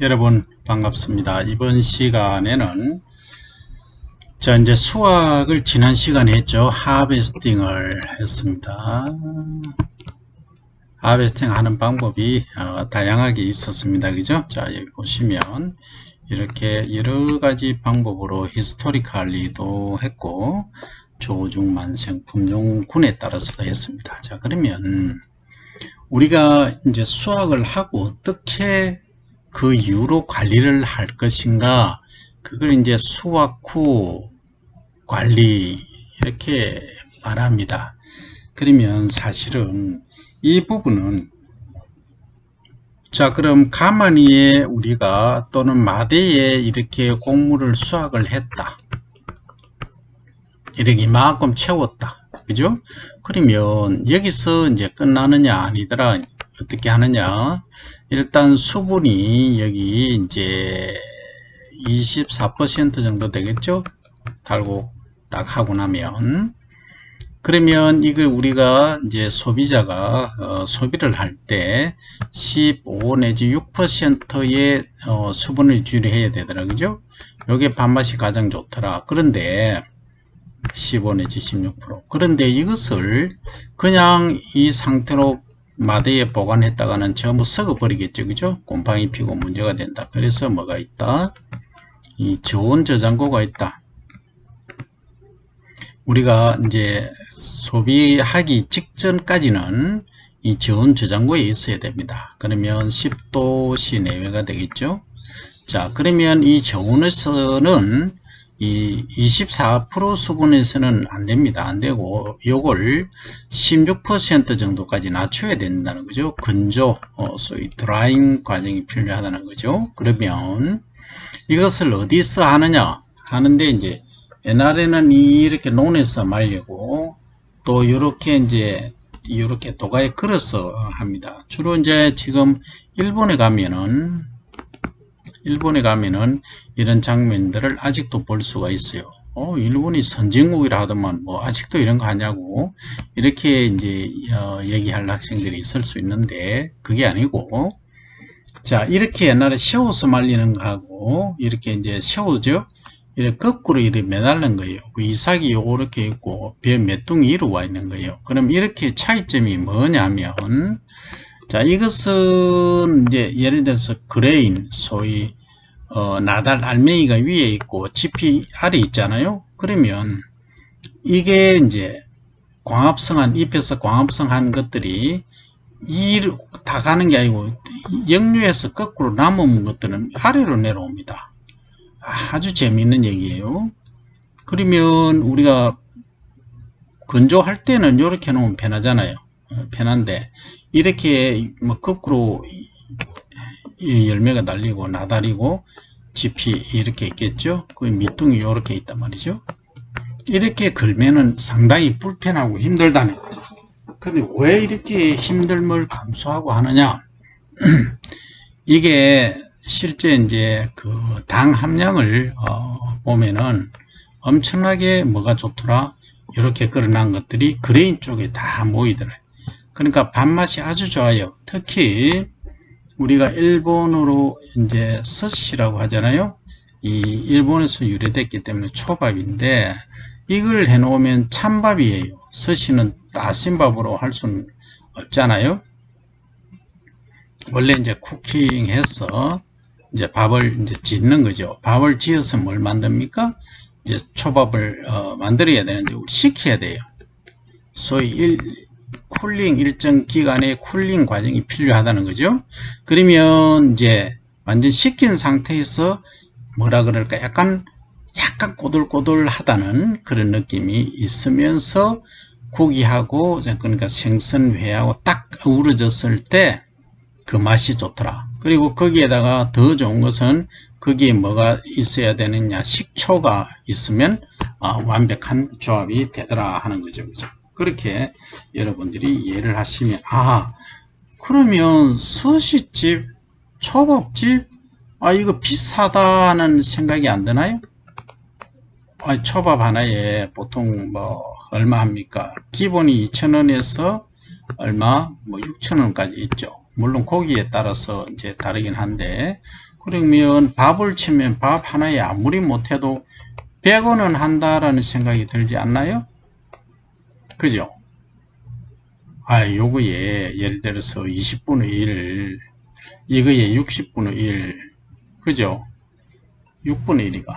여러분 반갑습니다. 이번 시간에는 이제 수확을 지난 시간에 했죠. 하베스팅을 했습니다. 하베스팅 하는 방법이 다양하게 있었습니다. 그죠? 자, 여기 보시면 이렇게 여러가지 방법으로 히스토리칼리도 했고 조중만생 품종군에 따라서도 했습니다. 자, 그러면 우리가 이제 수확을 하고 어떻게 그 이후로 관리를 할 것인가, 그걸 이제 수확 후 관리 이렇게 말합니다. 그러면 사실은 이 부분은, 자, 그럼 가마니에 우리가 또는 마대에 이렇게 곡물을 수확을 했다, 이렇게 이만큼 채웠다, 그죠? 그러면 여기서 이제 끝나느냐 아니더라, 어떻게 하느냐. 일단 수분이 여기 이제 24% 정도 되겠죠? 달고 딱 하고 나면, 그러면 이거 우리가 이제 소비자가 소비를 할 때 15 내지 6%의 수분을 유지해야 되더라, 그죠? 요게 밥맛이 가장 좋더라. 그런데 15 내지 16%. 그런데 이것을 그냥 이 상태로 마대에 보관했다가는 전부 썩어버리겠죠, 그죠? 곰팡이 피고 문제가 된다. 그래서 뭐가 있다? 이 저온 저장고가 있다. 우리가 이제 소비하기 직전까지는 이 저온 저장고에 있어야 됩니다. 그러면 10도씨 내외가 되겠죠. 자, 그러면 이 저온에서는 이 24% 수분에서는 안 됩니다. 안 되고, 요걸 16% 정도까지 낮춰야 된다는 거죠. 건조, 소위 드라잉 과정이 필요하다는 거죠. 그러면 이것을 어디서 하느냐 하는데, 이제 옛날에는 이렇게 논에서 말리고, 또 이렇게 이제 이렇게 도가에 걸어서 합니다. 주로 이제 지금 일본에 가면은 이런 장면들을 아직도 볼 수가 있어요. 일본이 선진국이라 하더만 뭐 아직도 이런 거 하냐고 이렇게 이제 얘기할 학생들이 있을 수 있는데, 그게 아니고, 자, 이렇게 옛날에 세워서 말리는 거하고 이렇게 이제 세워죠. 이렇게 거꾸로 이렇게 매달는 거예요. 그 이삭이 요렇게 있고 배 메뚜기 위로 와 있는 거예요. 그럼 이렇게 차이점이 뭐냐면, 자, 이것은 이제 예를 들어서 그레인, 소위 나달 알맹이가 위에 있고 짚이 아래 있잖아요. 그러면 이게 이제 광합성한, 잎에서 광합성한 것들이 이로 다 가는 게 아니고 역류해서 거꾸로 남은 것들은 아래로 내려옵니다. 아주 재미있는 얘기예요. 그러면 우리가 건조할 때는 이렇게 놓으면 편하잖아요. 편한데 이렇게 뭐 거꾸로 열매가 달리고 나달이고 짚이 이렇게 있겠죠. 그 밑둥이 이렇게 있단 말이죠. 이렇게 걸면은 상당히 불편하고 힘들다는 거죠. 근데 왜 이렇게 힘듦을 감수하고 하느냐? 이게 실제 이제 그 당 함량을 보면은 엄청나게 뭐가 좋더라. 이렇게 걸어놓은 것들이 그레인 쪽에 다 모이더라. 그러니까 밥맛이 아주 좋아요. 특히 우리가 일본어로 이제 스시라고 하잖아요. 이 일본에서 유래됐기 때문에 초밥인데, 이걸 해놓으면 찬밥이에요. 스시는 따신 밥으로 할 수는 없잖아요. 원래 이제 쿠킹해서 이제 밥을 이제 짓는 거죠. 밥을 지어서 뭘 만듭니까? 이제 초밥을 만들어야 되는데 식혀야 돼요. 소위 쿨링, 일정 기간의 쿨링 과정이 필요하다는 거죠. 그러면 이제 완전 식힌 상태에서 뭐라 그럴까, 약간 꼬들꼬들하다는 그런 느낌이 있으면서 고기하고, 그러니까 생선회하고 딱 어우러졌을 때 그 맛이 좋더라. 그리고 거기에다가 더 좋은 것은 거기에 뭐가 있어야 되느냐, 식초가 있으면 완벽한 조합이 되더라 하는 거죠. 그죠? 그렇게 여러분들이 이해를 하시면, 그러면 스시집, 초밥집, 이거 비싸다 하는 생각이 안 드나요? 초밥 하나에 보통 뭐 얼마 합니까? 기본이 2,000원에서 얼마, 뭐 6,000원까지 있죠. 물론 고기에 따라서 이제 다르긴 한데, 그러면 밥을 치면 밥 하나에 아무리 못해도 100원은 한다라는 생각이 들지 않나요? 그죠? 요거에 예를 들어서 20분의 1, 이거에 60분의 1, 그죠? 6분의 1이가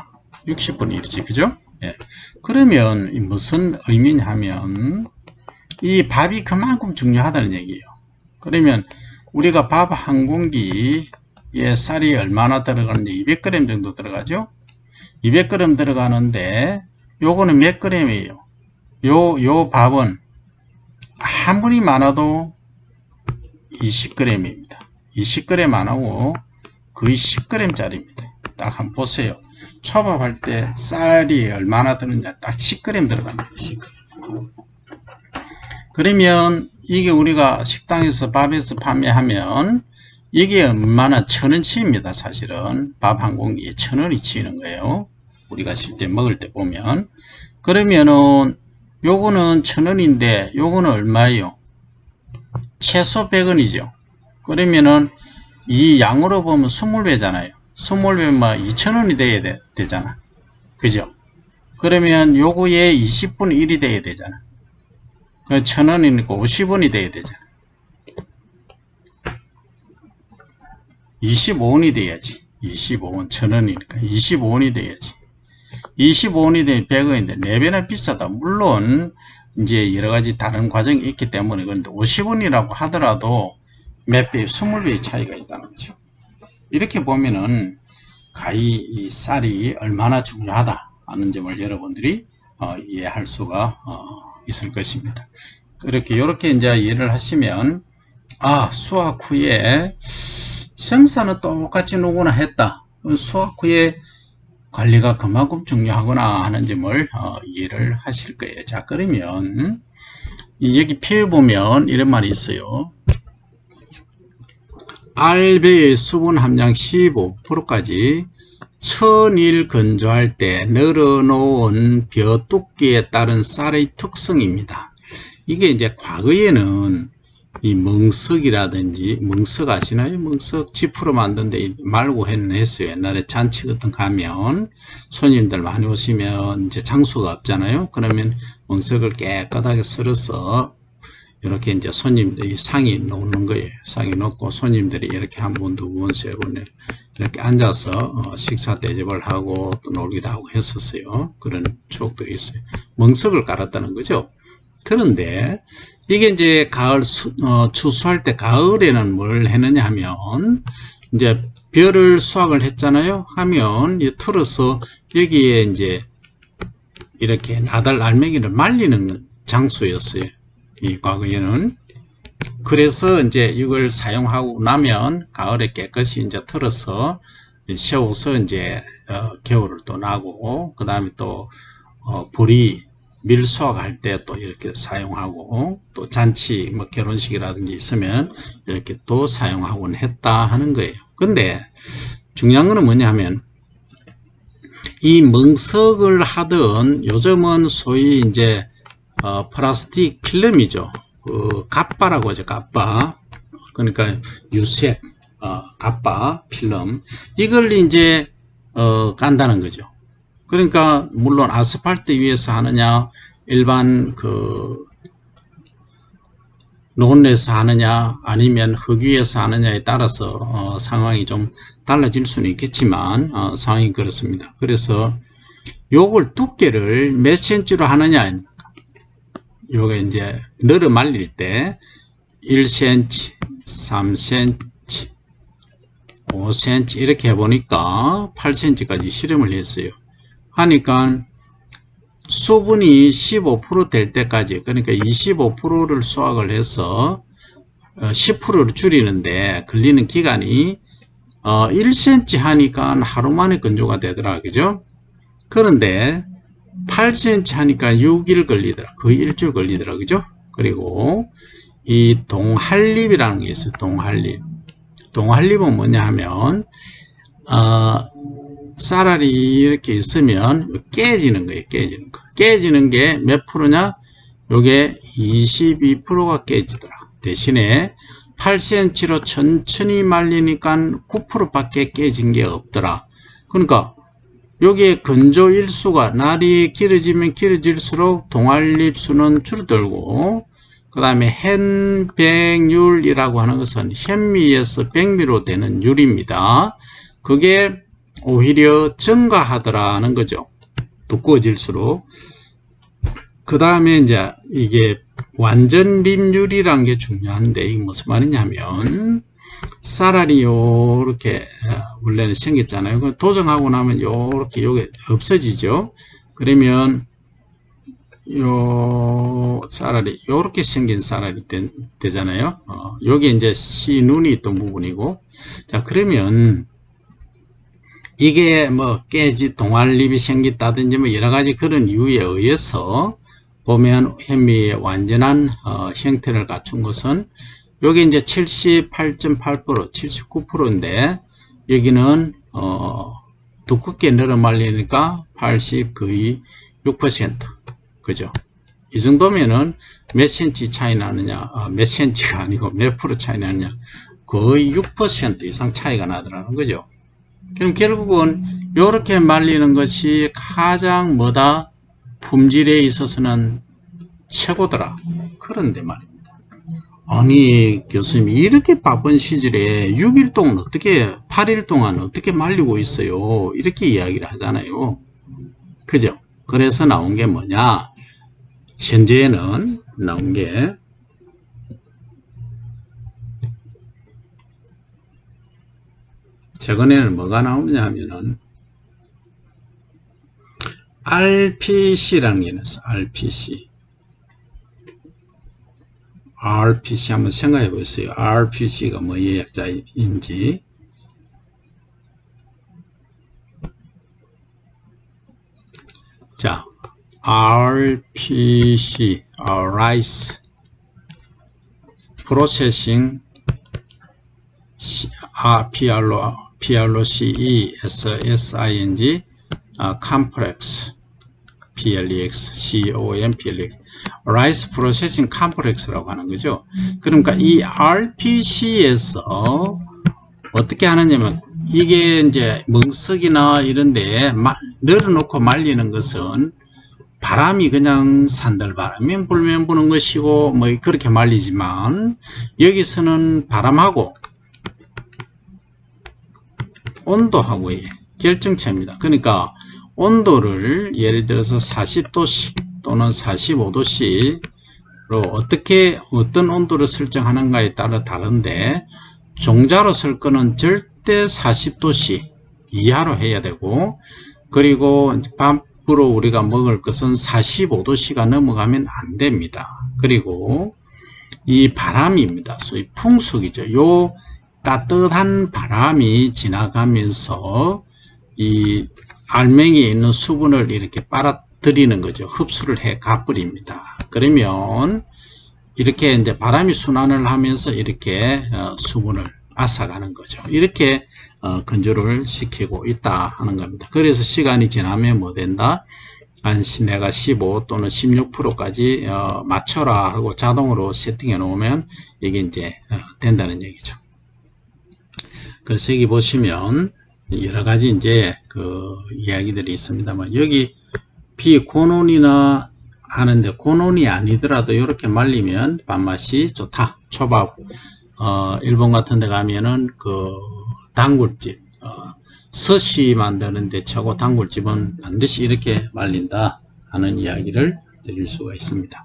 60분의 1이지, 그죠? 예. 그러면 무슨 의미냐 하면 이 밥이 그만큼 중요하다는 얘기예요. 그러면 우리가 밥 한 공기에 쌀이 얼마나 들어가는지 200g 정도 들어가죠? 200g 들어가는데 요거는 몇 g이에요? 요 밥은 아무리 많아도 20g입니다. 20g 안 하고 거의 10g 짜리입니다. 딱 한번 보세요. 초밥 할 때 쌀이 얼마나 드는지 딱 10g 들어갑니다. 10g. 그러면 이게 우리가 식당에서 밥에서 판매하면 이게 얼마나 1000원치입니다. 사실은 밥 한 공기에 1000원이 치이는 거예요. 우리가 실제 먹을 때 보면. 그러면은 요거는 1000원인데 요거는 얼마예요? 최소 100원이죠. 그러면은 이 양으로 보면 20배잖아요. 20배면 2000원이 돼야 되잖아. 그죠? 그러면 요거에 20분의 1이 돼야 되잖아. 1000원이니까 50원이 돼야 되잖아. 25원이 돼야지. 25원, 1000원이니까 25원이 돼야지. 25원이 되면 100원인데 4배나 비싸다. 물론 이제 여러가지 다른 과정이 있기 때문에 그런데 50원이라고 하더라도 몇 배, 20배의 차이가 있다는 거죠. 이렇게 보면은 가히 이 쌀이 얼마나 중요하다 하는 점을 여러분들이 이해할 수가 있을 것입니다. 이렇게 이제 이해를 하시면 수확 후에 생산은 똑같이 누구나 했다. 수확 후에 관리가 그만큼 중요하구나 하는 점을 이해를 하실 거예요. 자, 그러면 여기 표에 보면 이런 말이 있어요. 알배의 수분 함량 15%까지 천일 건조할 때 널어놓은 벼 두께에 따른 쌀의 특성입니다. 이게 이제 과거에는 이 멍석이라든지, 멍석 아시나요? 멍석 지프로 만든 데 말고 했어요. 옛날에 잔치 같은 거 가면 손님들 많이 오시면 이제 장수가 없잖아요. 그러면 멍석을 깨끗하게 썰어서 이렇게 이제 손님들이 상이 놓는 거예요. 상이 놓고 손님들이 이렇게 한 번, 두 번, 세 번 이렇게 앉아서 식사 대접을 하고 또 놀기도 하고 했었어요. 그런 추억들이 있어요. 멍석을 깔았다는 거죠. 그런데 이게 이제 가을 추수할 때 가을에는 뭘 했느냐 하면 이제 벼를 수확을 했잖아요. 하면 틀어서 여기에 이제 이렇게 나달 알맹이를 말리는 장소였어요. 이 과거에는. 그래서 이제 이걸 사용하고 나면 가을에 깨끗이 이제 틀어서 세워서 이제 겨울을 또 나고 그 다음에 또 보리 밀 수확할 때 또 이렇게 사용하고 또 잔치 뭐 결혼식이라든지 있으면 이렇게 또 사용하곤 했다 하는 거예요. 근데 중요한 거는 뭐냐 하면 이 멍석을 하던 요즘은 소위 이제 플라스틱 필름이죠. 갑바라고 하죠. 갑바. 그러니까 유색 갑바 필름 이걸 이제 깐다는 거죠. 그러니까 물론 아스팔트 위에서 하느냐 일반 논에서 하느냐 아니면 흙 위에서 하느냐에 따라서 상황이 좀 달라질 수는 있겠지만 상황이 그렇습니다. 그래서 요걸 두께를 몇 cm로 하느냐 요게 이제 널어 말릴 때 1cm, 3cm, 5cm 이렇게 해보니까 8cm까지 실험을 했어요. 하니까 수분이 15% 될 때까지 그러니까 25%를 수확을 해서 10%를 줄이는데 걸리는 기간이 1cm 하니까 하루 만에 건조가 되더라. 그죠? 그런데 8cm 하니까 6일 걸리더라. 거의 일주일 걸리더라. 그죠? 그리고 이 동할립이라는 게 있어요. 동할립. 동할립은 뭐냐 하면 쌀알이 이렇게 있으면 깨지는 거예요. 깨지는 거. 깨지는 게 몇 프로냐? 요게 22%가 깨지더라. 대신에 8cm로 천천히 말리니까 9%밖에 깨진 게 없더라. 그러니까 여기에 건조일수가 날이 길어지면 길어질수록 동알립수는 줄어들고, 그 다음에 hen백률이라고 하는 것은 현미에서 백미로 되는 율입니다. 그게 오히려 증가하더라는 거죠. 두꺼워질수록. 그 다음에 이제 이게 완전립률이라는 게 중요한데, 이게 무슨 말이냐면, 쌀알이 요렇게 원래는 생겼잖아요. 도정하고 나면 요렇게 요게 없어지죠. 그러면 요 쌀알이 요렇게 생긴 쌀알이 되잖아요. 요게 이제 씨눈이 있던 부분이고, 자 그러면 이게 뭐 깨지 동알립이 생겼다든지 뭐 여러 가지 그런 이유에 의해서 보면 현미의 완전한 형태를 갖춘 것은 여기 이제 78.8%, 79%인데 여기는 두껍게 늘어 말리니까 80 거의 6%. 그죠? 이 정도면은 몇 센치 차이 나느냐? 몇 센치가 아니고 몇 프로 차이 나느냐? 거의 6% 이상 차이가 나더라는 거죠. 그럼 결국은 이렇게 말리는 것이 가장 뭐다? 품질에 있어서는 최고더라. 그런데 말입니다. 아니 교수님 이렇게 바쁜 시절에 6일 동안 어떻게 8일 동안 어떻게 말리고 있어요? 이렇게 이야기를 하잖아요. 그죠? 그래서 나온 게 뭐냐? 현재는 나온 게 최근에는 뭐가 나오느냐 하면은 RPC라는 게 있어요. RPC 한번 생각해 보세요. RPC가 뭐의 약자인지. 자, RPC, Rice Processing, PROCESSING, Complex, PLEX, Rice Processing Complex라고 하는 거죠. 그러니까 이 RPC에서 어떻게 하느냐면 이게 이제 멍석이나 이런데 늘어놓고 말리는 것은 바람이 그냥 산들바람이 불면 부는 것이고 뭐 그렇게 말리지만 여기서는 바람하고 온도하고의 결정체입니다. 그러니까 온도를 예를 들어서 40도씩 또는 45도씩로 어떤 온도를 설정하는가에 따라 다른데 종자로 쓸 거는 절대 40도씨 이하로 해야 되고, 그리고 밥으로 우리가 먹을 것은 45도씨가 넘어가면 안 됩니다. 그리고 이 바람입니다. 소위 풍속이죠. 요 따뜻한 바람이 지나가면서 이 알맹이에 있는 수분을 이렇게 빨아들이는 거죠. 흡수를 해 가버립니다. 그러면 이렇게 이제 바람이 순환을 하면서 이렇게 수분을 앗아가는 거죠. 이렇게 건조를 시키고 있다 하는 겁니다. 그래서 시간이 지나면 뭐 된다? 한 내가 15 또는 16%까지 맞춰라 하고 자동으로 세팅해 놓으면 이게 이제 된다는 얘기죠. 그래서 여기 보시면 여러 가지 이제 그 이야기들이 있습니다만, 여기 비고논이나 하는데 고논이 아니더라도 이렇게 말리면 밥맛이 좋다. 초밥 일본 같은 데 가면은 그 단골집 스시 만드는데 최고 단골집은 반드시 이렇게 말린다 하는 이야기를 드릴 수가 있습니다.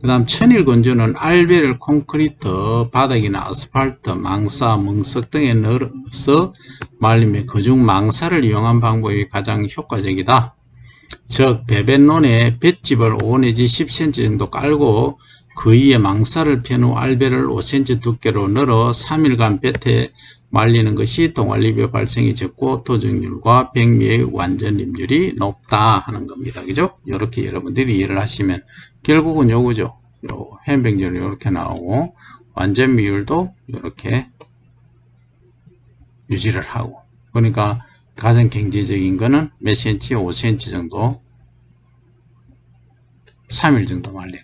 그 다음 천일건조는 알베를 콘크리트, 바닥이나 아스팔트, 망사, 멍석 등에 넣어서 말리며 그중 망사를 이용한 방법이 가장 효과적이다. 즉 배변론에 볏짚을 5 내지 10cm 정도 깔고 그 위에 망사를 편 후 알베를 5cm 두께로 널어 3일간 볕에 말리는 것이 동알립의 발생이 적고 도정률과 백미의 완전립률이 높다 하는 겁니다. 그죠? 이렇게 여러분들이 이해를 하시면 결국은 요거죠. 요 현백률이 이렇게 나오고 완전미율도 이렇게 유지를 하고, 그러니까 가장 경제적인 거는 몇 cm, 5cm 정도 3일 정도 말리는.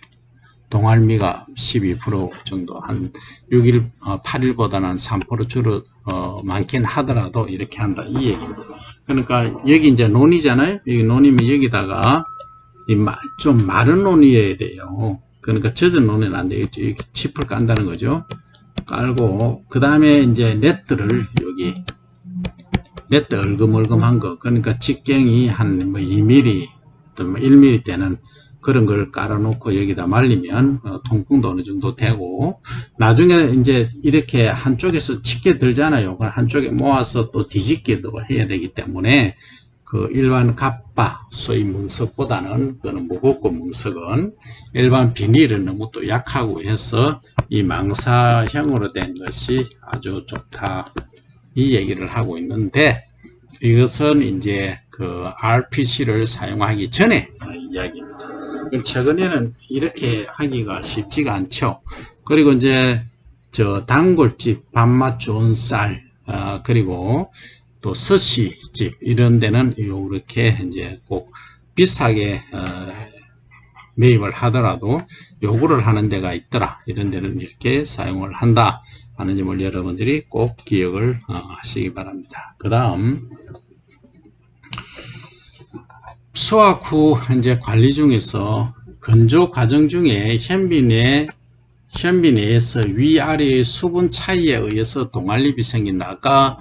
동알미가 12% 정도 한 6일, 8일보다는 3% 줄어 많긴 하더라도 이렇게 한다 이 얘기입니다. 그러니까 여기 이제 논이잖아요. 여기 논이면 여기다가 좀 마른 논이어야 돼요. 그러니까 젖은 논은 안 돼요. 이렇게 칩을 깐다는 거죠. 깔고 그 다음에 이제 네트를 여기 네트 얼금얼금한 거, 그러니까 직경이 한 뭐 2mm 또 1mm 되는 그런 걸 깔아놓고 여기다 말리면 통풍도 어느 정도 되고, 나중에 이제 이렇게 한쪽에서 짙게 들잖아요. 그걸 한쪽에 모아서 또 뒤집기도 해야 되기 때문에 그 일반 갑바 소위 뭉석보다는 그는 무겁고 뭉석은 일반 비닐은 너무 또 약하고 해서 이 망사형으로 된 것이 아주 좋다 이 얘기를 하고 있는데, 이것은 이제 그 RPC를 사용하기 전에 이야기입니다. 최근에는 이렇게 하기가 쉽지가 않죠. 그리고 이제 저 단골집, 밥맛 좋은 쌀, 그리고 또 스시집 이런 데는 이렇게 이제 꼭 비싸게 매입을 하더라도 요구를 하는 데가 있더라. 이런 데는 이렇게 사용을 한다 하는 점을 여러분들이 꼭 기억을 하시기 바랍니다. 그 다음 수확 후 이제 관리 중에서 건조 과정 중에 현비 내에서 위아래의 수분 차이에 의해서 동알립이 생긴다. 아까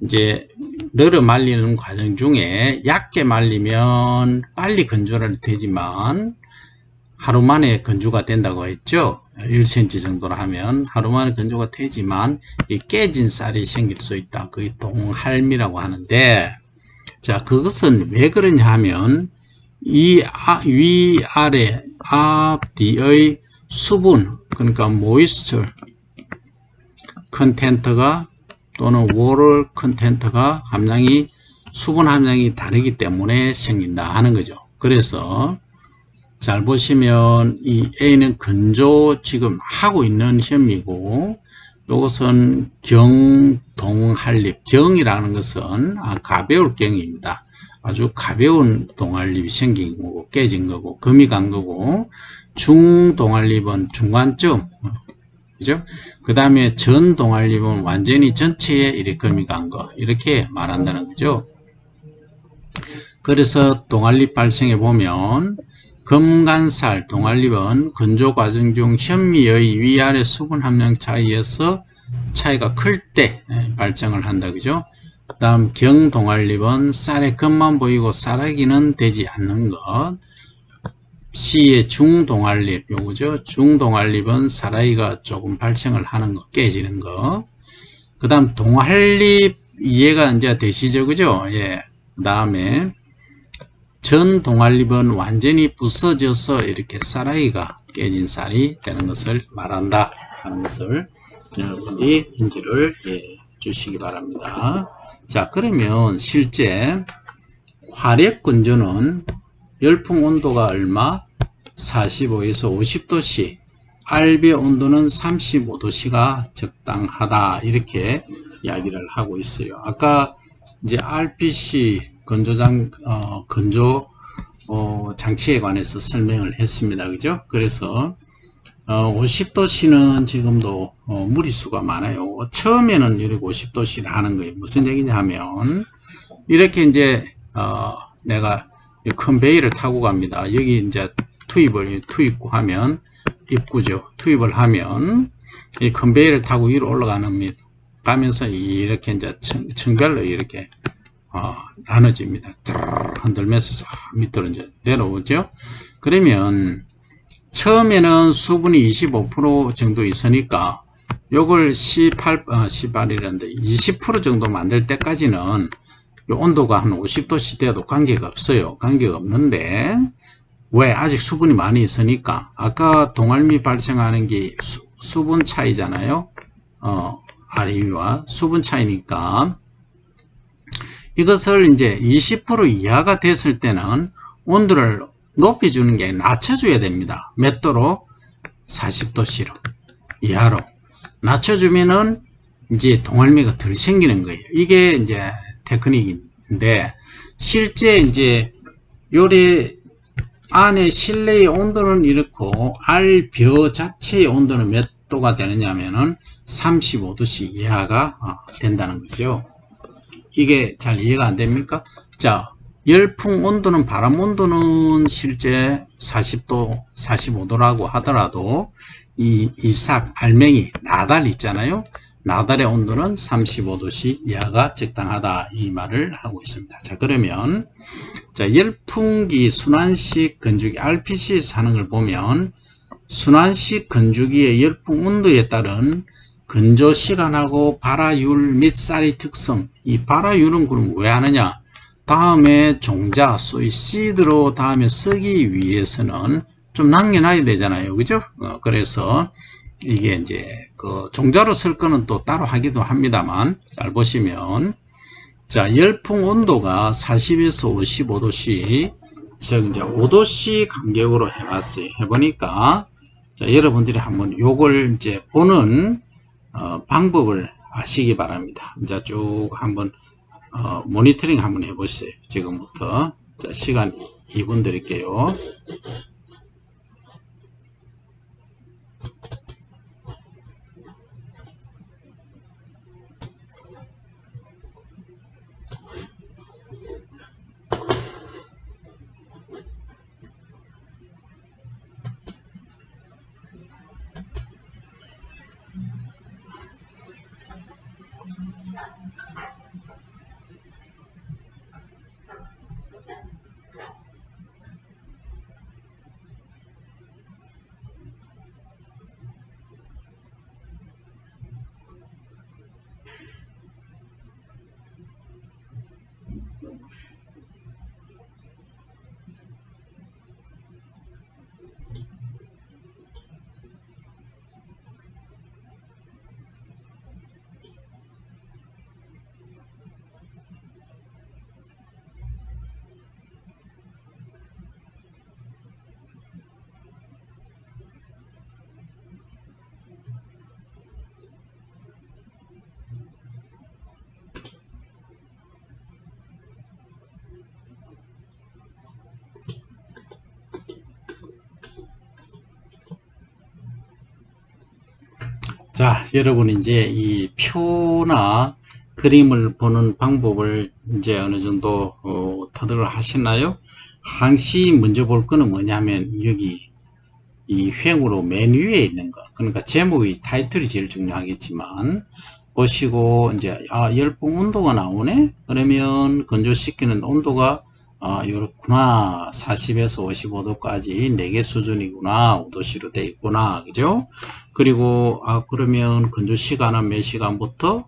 이제 널어 말리는 과정 중에 얇게 말리면 빨리 건조가 되지만 하루 만에 건조가 된다고 했죠. 1cm 정도로 하면 하루 만에 건조가 되지만 이 깨진 쌀이 생길 수 있다. 그게 동할미라고 하는데, 자, 그것은 왜 그러냐 하면 이 위아래 앞뒤의 수분, 그러니까 모이스처 컨텐트가 또는 워럴 컨텐트가 함량이 수분 함량이 다르기 때문에 생긴다 하는 거죠. 그래서 잘 보시면 이 A는 건조 지금 하고 있는 현미고, 이것은 경동할립, 경이라는 것은 가벼울 경입니다. 아주 가벼운 동알립이 생긴 거고 깨진 거고 금이 간 거고, 중동알립은 중간쯤, 그죠? 그 다음에 전동알립은 완전히 전체에 이렇게 금이 간 거, 이렇게 말한다는 거죠. 그래서 동알립 발생해 보면 금간살 동알립은 건조 과정 중 현미의 위아래 수분 함량 차이에서 차이가 클 때 발생을 한다, 그죠? 그 다음 경동알립은 쌀의 겉만 보이고 쌀아기는 되지 않는 것. C의 중동알립, 요거죠. 중동알립은 쌀아기가 조금 발생을 하는 거, 깨지는 거. 그 다음 동알립 이해가 이제 되시죠, 그죠? 예. 그 다음에 전 동알립은 완전히 부서져서 이렇게 쌀아기가 깨진 쌀이 되는 것을 말한다 하는 것을 여러분이 인지를 주시기 바랍니다. 자, 그러면 실제 화력 건조는 열풍 온도가 얼마? 45에서 50도씨, 알배 온도는 35도씨가 적당하다 이렇게 이야기를 하고 있어요. 아까 이제 RPC 건조장 건조 장치에 관해서 설명을 했습니다. 그죠? 그래서 50도씨는 지금도 무리수가 많아요. 처음에는 이렇게 50도씨를 하는 거예요. 무슨 얘기냐 하면 이렇게 이제 내가 컨베이를 타고 갑니다. 여기 이제 투입구하면 입구죠. 투입을 하면 이 컨베이를 타고 위로 가면서 이렇게 이제 층별로 이렇게 나눠집니다. 흔들면서 밑으로 이제 내려오죠. 그러면 처음에는 수분이 25% 정도 있으니까 요걸 18이라는데 20% 정도 만들 때까지는 요 온도가 한 50도씨 돼도 관계가 없어요. 관계가 없는데 왜? 아직 수분이 많이 있으니까. 아까 동알미 발생하는 게 수분 차이잖아요. 아래 위와 수분 차이니까 이것을 이제 20% 이하가 됐을 때는 온도를 높여주는 게 아니라 낮춰줘야 됩니다. 몇 도로? 40도씨로 이하로 낮춰주면은 이제 동알미가 덜 생기는 거예요. 이게 이제 테크닉인데 실제 이제 요리 안에 실내의 온도는 이렇고 알벼 자체의 온도는 몇 도가 되느냐면은 35도씨 이하가 된다는 거죠. 이게 잘 이해가 안 됩니까? 자, 열풍 온도는, 바람 온도는 실제 40도, 45도라고 하더라도 이 이삭, 알맹이, 나달 있잖아요. 나달의 온도는 35도씨 이하가 적당하다, 이 말을 하고 있습니다. 자, 그러면 자, 열풍기 순환식 건조기 RPC에서 하는 걸 보면 순환식 건조기의 열풍 온도에 따른 건조 시간하고 발화율 및 쌀의 특성. 이 발화율은 그럼 왜 하느냐? 다음에 종자, 소위 시드로 다음에 쓰기 위해서는 좀 남겨놔야 되잖아요. 그죠? 그래서 이게 이제 그 종자로 쓸 거는 또 따로 하기도 합니다만, 잘 보시면 자, 열풍 온도가 40에서 55도씨, 즉 이제 5도씨 간격으로 해봤어요. 해보니까 자, 여러분들이 한번 요걸 이제 보는 방법을 아시기 바랍니다. 이제 쭉 한번 모니터링 한번 해보세요. 지금부터. 자, 시간 2분 드릴게요. 자, 여러분 이제 이 표나 그림을 보는 방법을 이제 어느 정도 터득을 하셨나요? 항시 먼저 볼 거는 뭐냐면 여기 이 횡으로 맨 위에 있는 거, 그러니까 제목의 타이틀이 제일 중요하겠지만 보시고 이제 열풍 온도가 나오네. 그러면 건조시키는 온도가 요렇구나. 40에서 55도까지 4개 수준이구나. 5도씨로 돼 있구나. 그죠? 그리고 그러면 건조 시간은 몇 시간부터,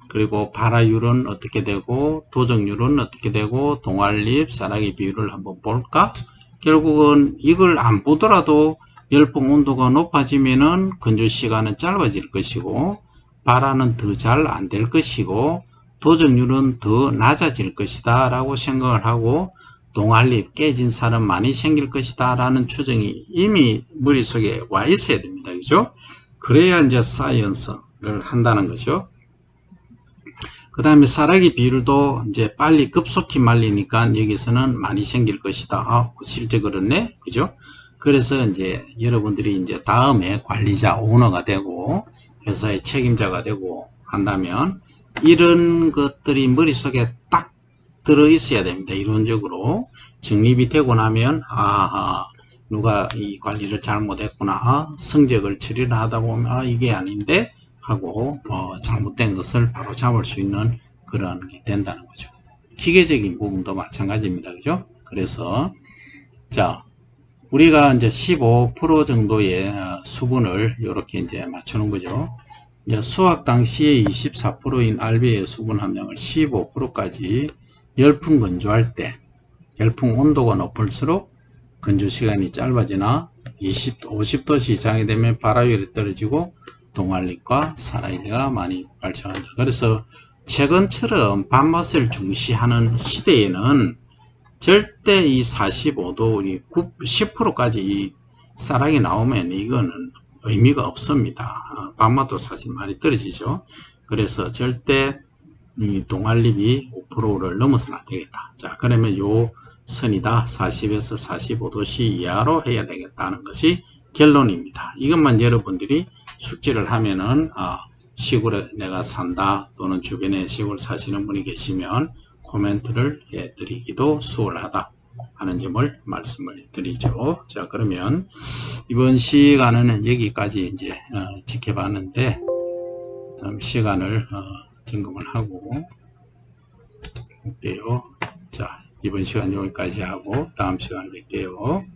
그리고 발화율은 어떻게 되고 도정률은 어떻게 되고 동알립 쌀아기 비율을 한번 볼까? 결국은 이걸 안 보더라도 열풍 온도가 높아지면은 건조 시간은 짧아질 것이고 발화는 더 잘 안 될 것이고 도정률은 더 낮아질 것이다 라고 생각을 하고 동알립 깨진 살은 많이 생길 것이다 라는 추정이 이미 머릿속에 와 있어야 됩니다. 그죠? 그래야 이제 사이언스를 한다는 거죠. 그 다음에 쌀아기 비율도 이제 빨리 급속히 말리니까 여기서는 많이 생길 것이다. 실제 그렇네. 그죠? 그래서 이제 여러분들이 이제 다음에 관리자, 오너가 되고 회사의 책임자가 되고 한다면 이런 것들이 머릿속에 딱 들어 있어야 됩니다. 이론적으로 정립이 되고 나면 누가 이 관리를 잘못했구나, 성적을 처리를 하다 보면 이게 아닌데 하고 잘못된 것을 바로 잡을 수 있는 그런 게 된다는 거죠. 기계적인 부분도 마찬가지입니다. 그죠? 그래서 자, 우리가 이제 15% 정도의 수분을 이렇게 이제 맞추는 거죠. 이제 수확 당시에 24%인 알베의 수분 함량을 15%까지 열풍 건조할 때 열풍 온도가 높을수록 건조 시간이 짧아지나 50도씨 이상이 되면 발화율이 떨어지고 동알립과 쌀아기가 많이 발생한다. 그래서 최근처럼 밥맛을 중시하는 시대에는 절대 이 45도, 10%까지 이 쌀아기 나오면 이거는 의미가 없습니다. 밥맛도 사실 많이 떨어지죠. 그래서 절대 이 동알립이 5%를 넘어서는 안 되겠다. 자, 그러면 요 선이다. 40에서 45도씨 이하로 해야 되겠다는 것이 결론입니다. 이것만 여러분들이 숙지를 하면은 시골에 내가 산다 또는 주변에 시골 사시는 분이 계시면 코멘트를 해드리기도 수월하다 하는 점을 말씀을 드리죠. 자, 그러면 이번 시간은 여기까지 이제 지켜봤는데 다음 시간을 점검을 하고 볼게요. 자, 이번 시간 여기까지 하고 다음 시간에 뵐게요.